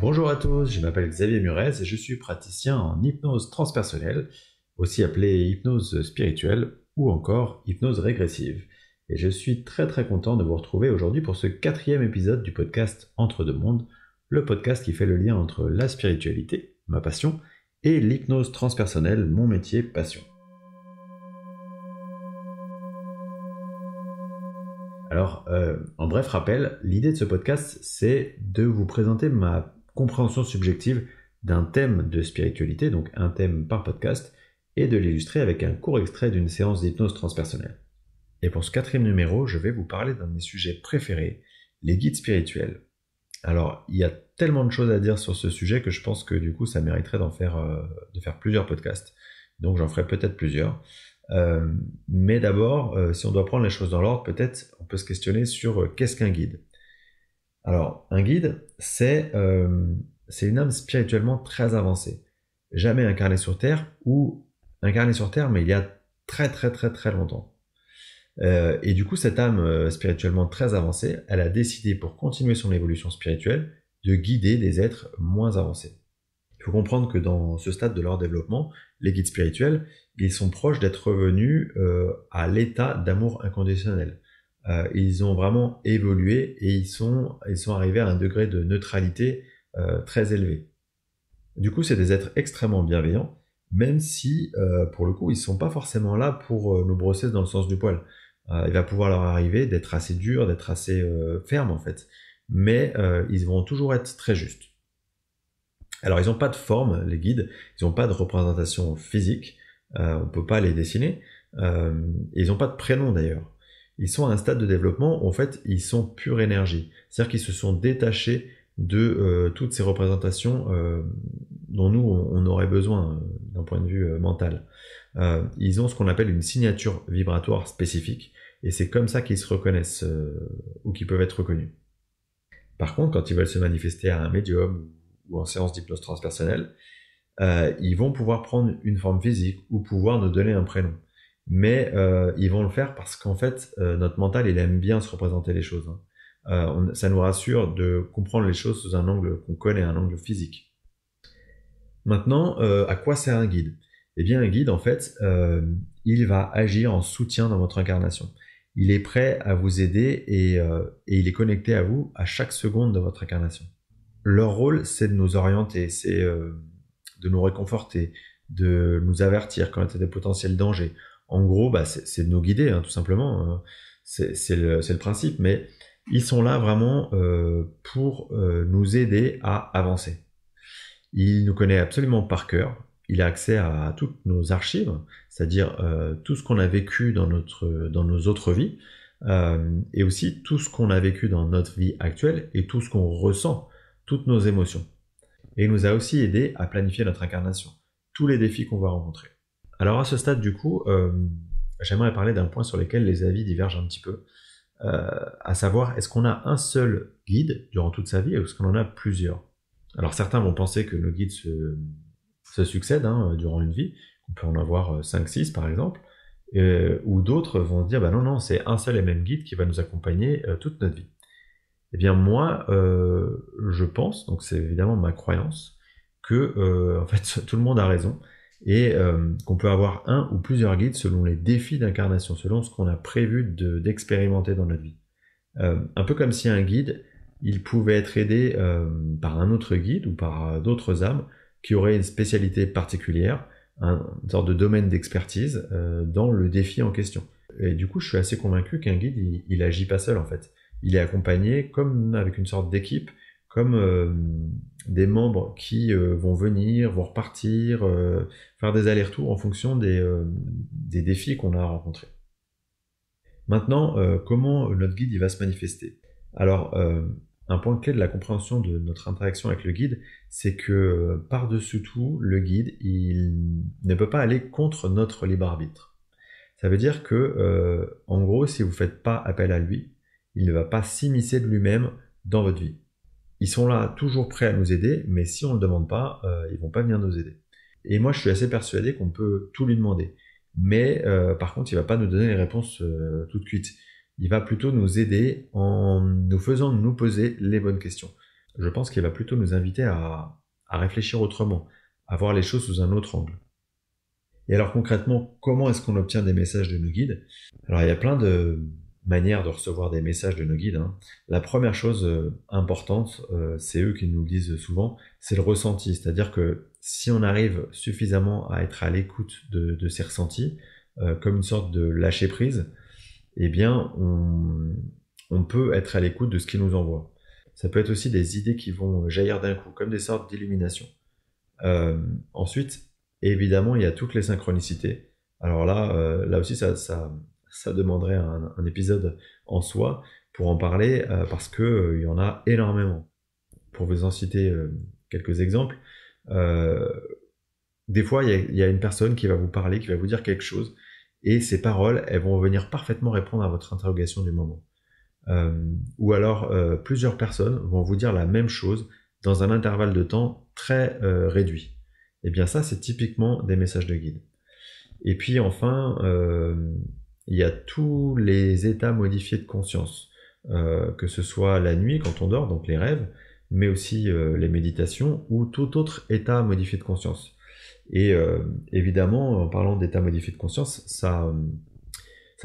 Bonjour à tous, je m'appelle Xavier Murez et je suis praticien en hypnose transpersonnelle, aussi appelée hypnose spirituelle ou encore hypnose régressive. Et je suis très content de vous retrouver aujourd'hui pour ce 4e épisode du podcast Entre deux mondes, le podcast qui fait le lien entre la spiritualité, ma passion, et l'hypnose transpersonnelle, mon métier, passion. Alors, en bref rappel, l'idée de ce podcast, c'est de vous présenter ma compréhension subjective d'un thème de spiritualité, donc un thème par podcast, et de l'illustrer avec un court extrait d'une séance d'hypnose transpersonnelle. Et pour ce 4e numéro, je vais vous parler d'un de mes sujets préférés, les guides spirituels. Alors, il y a tellement de choses à dire sur ce sujet que je pense que du coup, ça mériterait de faire plusieurs podcasts. Donc j'en ferai peut-être plusieurs. Mais d'abord, si on doit prendre les choses dans l'ordre, peut-être on peut se questionner sur qu'est-ce qu'un guide. Alors, un guide, c'est une âme spirituellement très avancée, jamais incarnée sur Terre, ou incarnée sur Terre, mais il y a très longtemps. Et du coup, cette âme spirituellement très avancée, elle a décidé, pour continuer son évolution spirituelle, de guider des êtres moins avancés. Il faut comprendre que dans ce stade de leur développement, les guides spirituels, ils sont proches d'être revenus à l'état d'amour inconditionnel. Ils ont vraiment évolué et ils sont arrivés à un degré de neutralité très élevé. Du coup, c'est des êtres extrêmement bienveillants, même si, pour le coup, ils ne sont pas forcément là pour nous brosser dans le sens du poil. Il va pouvoir leur arriver d'être assez dur, d'être assez ferme en fait, mais ils vont toujours être très justes. Alors, ils n'ont pas de forme, les guides, ils n'ont pas de représentation physique, on ne peut pas les dessiner, et ils n'ont pas de prénom d'ailleurs. Ils sont à un stade de développement où en fait, ils sont pure énergie. C'est-à-dire qu'ils se sont détachés de toutes ces représentations dont nous, on aurait besoin d'un point de vue mental. Ils ont ce qu'on appelle une signature vibratoire spécifique, et c'est comme ça qu'ils se reconnaissent, ou qu'ils peuvent être reconnus. Par contre, quand ils veulent se manifester à un médium, ou en séance d'hypnose transpersonnelle, ils vont pouvoir prendre une forme physique ou pouvoir nous donner un prénom. Mais ils vont le faire parce qu'en fait, notre mental, il aime bien se représenter les choses. Ça nous rassure de comprendre les choses sous un angle qu'on connaît, un angle physique. Maintenant, à quoi sert un guide ? Eh bien, un guide, en fait, il va agir en soutien dans votre incarnation. Il est prêt à vous aider et il est connecté à vous à chaque seconde de votre incarnation. Leur rôle, c'est de nous orienter, c'est de nous réconforter, de nous avertir quand il y a des potentiels dangers. En gros, c'est de nous guider, hein, tout simplement. C'est le principe, mais ils sont là vraiment pour nous aider à avancer. Il nous connaît absolument par cœur. Il a accès à toutes nos archives, c'est-à-dire tout ce qu'on a vécu dans nos autres vies, et aussi tout ce qu'on a vécu dans notre vie actuelle et tout ce qu'on ressent, toutes nos émotions. Et il nous a aussi aidé à planifier notre incarnation, tous les défis qu'on va rencontrer. Alors à ce stade du coup, j'aimerais parler d'un point sur lequel les avis divergent un petit peu, à savoir, est-ce qu'on a un seul guide durant toute sa vie ou est-ce qu'on en a plusieurs ? Alors certains vont penser que nos guides se succèdent durant une vie, on peut en avoir 5-6 par exemple, ou d'autres vont dire non, c'est un seul et même guide qui va nous accompagner toute notre vie. Eh bien moi, je pense, donc c'est évidemment ma croyance, que en fait tout le monde a raison, et qu'on peut avoir un ou plusieurs guides selon les défis d'incarnation, selon ce qu'on a prévu d'expérimenter dans notre vie. Un peu comme si un guide, il pouvait être aidé par un autre guide ou par d'autres âmes qui auraient une spécialité particulière, une sorte de domaine d'expertise dans le défi en question. Et du coup, je suis assez convaincu qu'un guide, il agit pas seul en fait. Il est accompagné comme avec une sorte d'équipe, comme des membres qui vont venir, vont repartir, faire des allers-retours en fonction des défis qu'on a rencontrés. Maintenant, comment notre guide il va se manifester ? Alors, un point clé de la compréhension de notre interaction avec le guide, c'est que par-dessus tout, le guide, il ne peut pas aller contre notre libre arbitre. Ça veut dire que, en gros, si vous ne faites pas appel à lui, il ne va pas s'immiscer de lui-même dans votre vie. Ils sont là toujours prêts à nous aider, mais si on ne le demande pas, ils vont pas venir nous aider. Et moi, je suis assez persuadé qu'on peut tout lui demander. Mais par contre, il va pas nous donner les réponses toutes cuites. Il va plutôt nous aider en nous faisant nous poser les bonnes questions. je pense qu'il va plutôt nous inviter à réfléchir autrement, à voir les choses sous un autre angle. Et alors concrètement, comment est-ce qu'on obtient des messages de nos guides? Alors il y a plein de manières de recevoir des messages de nos guides, hein. La première chose importante, c'est eux qui nous le disent souvent, c'est le ressenti. C'est-à-dire que si on arrive suffisamment à être à l'écoute de ces ressentis, comme une sorte de lâcher prise, eh bien on peut être à l'écoute de ce qu'ils nous envoient. Ça peut être aussi des idées qui vont jaillir d'un coup, comme des sortes d'illuminations. Ensuite, évidemment, il y a toutes les synchronicités. Alors là, là aussi, ça demanderait un épisode en soi pour en parler, parce que il y en a énormément. Pour vous en citer quelques exemples, euh, des fois, il y a une personne qui va vous parler, qui va vous dire quelque chose, et ces paroles, elles vont venir parfaitement répondre à votre interrogation du moment. Ou alors, plusieurs personnes vont vous dire la même chose dans un intervalle de temps très réduit. Et bien ça, c'est typiquement des messages de guide. Et puis enfin, il y a tous les états modifiés de conscience, que ce soit la nuit quand on dort, donc les rêves, mais aussi les méditations ou tout autre état modifié de conscience. Et évidemment, en parlant d'état modifié de conscience, ça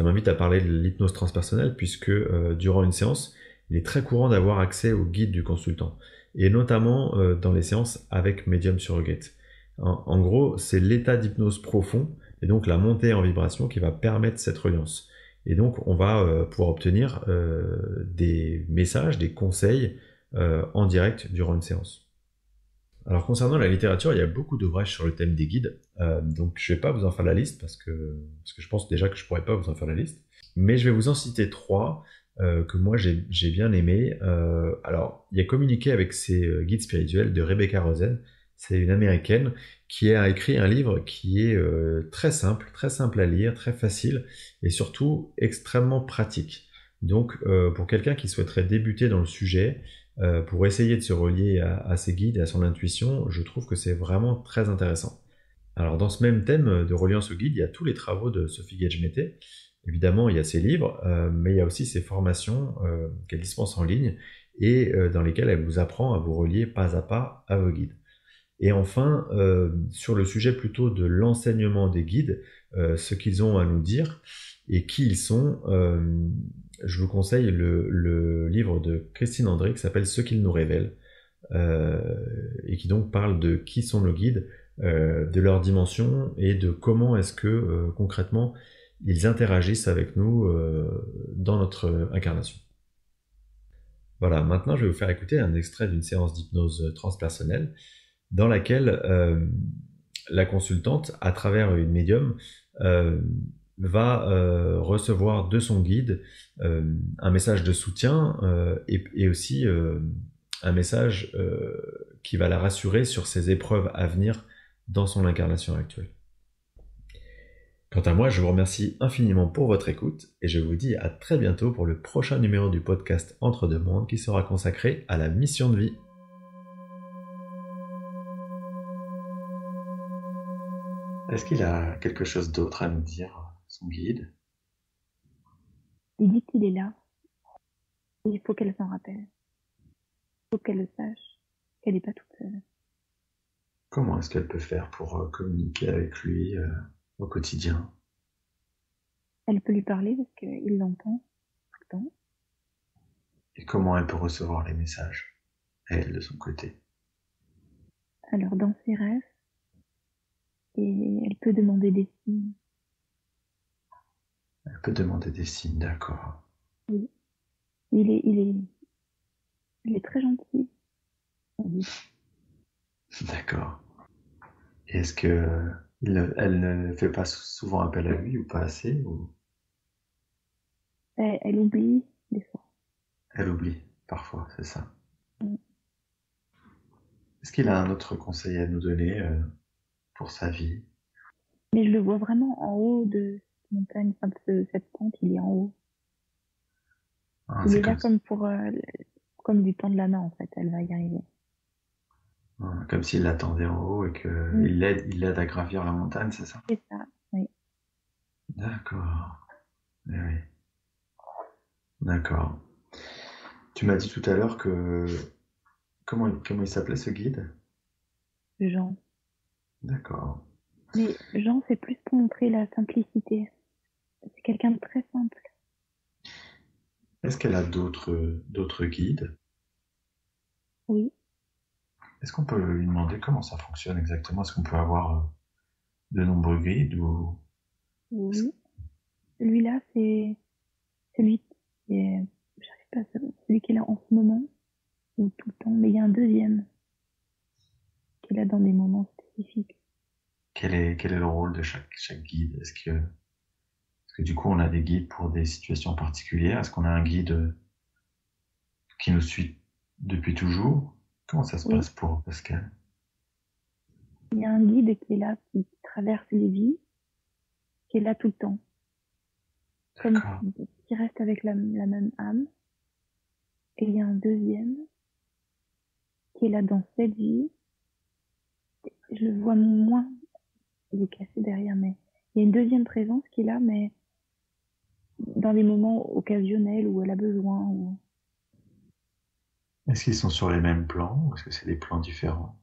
m'invite à parler de l'hypnose transpersonnelle, puisque durant une séance, il est très courant d'avoir accès au guide du consultant, et notamment dans les séances avec Medium Surrogate. En gros, c'est l'état d'hypnose profond, et donc la montée en vibration qui va permettre cette reliance. Et donc, on va pouvoir obtenir des messages, des conseils en direct durant une séance. Alors concernant la littérature, il y a beaucoup d'ouvrages sur le thème des guides, donc je vais pas vous en faire la liste parce que je pense déjà que je pourrais pas vous en faire la liste, mais je vais vous en citer trois que moi j'ai bien aimé. Alors il y a Communiquer avec ses guides spirituels de Rebecca Rosen, c'est une américaine qui a écrit un livre qui est très simple à lire, très facile et surtout extrêmement pratique. Donc pour quelqu'un qui souhaiterait débuter dans le sujet, pour essayer de se relier à ses guides et à son intuition, je trouve que c'est vraiment très intéressant. Alors dans ce même thème de reliance au guide, il y a tous les travaux de Sophie Gage-Mété. Évidemment, il y a ses livres, mais il y a aussi ses formations qu'elle dispense en ligne et dans lesquelles elle vous apprend à vous relier pas à pas à vos guides. Et enfin, sur le sujet plutôt de l'enseignement des guides, ce qu'ils ont à nous dire et qui ils sont, je vous conseille le livre de Christine André qui s'appelle Ce qu'ils nous révèlent, et qui donc parle de qui sont nos guides, de leur dimension et de comment est-ce que concrètement ils interagissent avec nous dans notre incarnation. Voilà, maintenant je vais vous faire écouter un extrait d'une séance d'hypnose transpersonnelle dans laquelle la consultante, à travers une médium, va recevoir de son guide un message de soutien et aussi un message qui va la rassurer sur ses épreuves à venir dans son incarnation actuelle. Quant à moi, je vous remercie infiniment pour votre écoute et je vous dis à très bientôt pour le prochain numéro du podcast Entre deux mondes qui sera consacré à la mission de vie. Est-ce qu'il a quelque chose d'autre à nous dire, son guide? Il dit qu'il est là. Et il faut qu'elle s'en rappelle. Il faut qu'elle le sache. Qu'elle n'est pas toute seule. Comment est-ce qu'elle peut faire pour communiquer avec lui au quotidien? Elle peut lui parler parce qu'il l'entend tout le temps. Et comment elle peut recevoir les messages, elle, de son côté? Alors, dans ses rêves, et elle peut demander des signes. Elle peut demander des signes, d'accord. Oui. Il est très gentil. D'accord. Et est-ce que elle ne fait pas souvent appel à lui ou pas assez ou... Elle oublie des fois. Elle oublie, parfois, c'est ça. Mm. Est-ce qu'il a un autre conseil à nous donner pour sa vie? Mais je le vois vraiment en haut de cette montagne, enfin de cette pente, il est en haut. Ah, Il c'est est là comme, comme du temps de la main, en fait. Elle va y arriver. comme s'il l'attendait en haut et qu'il l'aide à gravir la montagne, c'est ça? C'est ça, oui. D'accord. Eh oui. D'accord. Tu m'as dit tout à l'heure que Comment il s'appelait ce guide? Jean. D'accord. Mais Jean, c'est plus pour montrer la simplicité. C'est quelqu'un de très simple. Est-ce qu'elle a d'autres guides? Oui, Est-ce qu'on peut lui demander comment ça fonctionne exactement? Est-ce qu'on peut avoir de nombreux guides ou... oui. Celui-là, c'est celui qui est, j'arrive pas à savoir, celui qui est là en ce moment, ou tout le temps, mais il y a un deuxième qui est là dans des moments spécifiques. Quel est le rôle de chaque guide? Est-ce que du coup on a des guides pour des situations particulières? Est-ce qu'on a un guide qui nous suit depuis toujours? Comment ça se Oui, passe pour Pascal? il y a un guide qui est là, qui traverse les vies, qui est là tout le temps, comme D'accord. qui reste avec la même âme. Et il y a un deuxième qui est là dans cette vie. Je le vois moins, il est cassé derrière, mais il y a une deuxième présence qui est là, mais dans les moments occasionnels où elle a besoin. Ou... Est-ce qu'ils sont sur les mêmes plans ou est-ce que c'est des plans différents?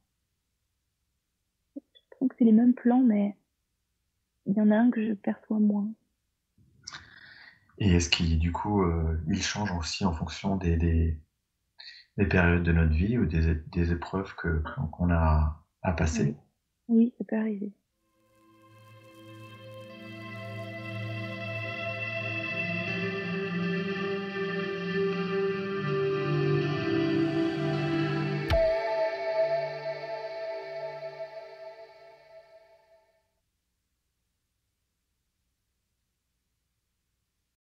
Je trouve que c'est les mêmes plans, mais il y en a un que je perçois moins. Et est-ce qu'ils du coup ils changent aussi en fonction des périodes de notre vie ou des épreuves qu'on a à Oui, passer? oui, ça peut arriver.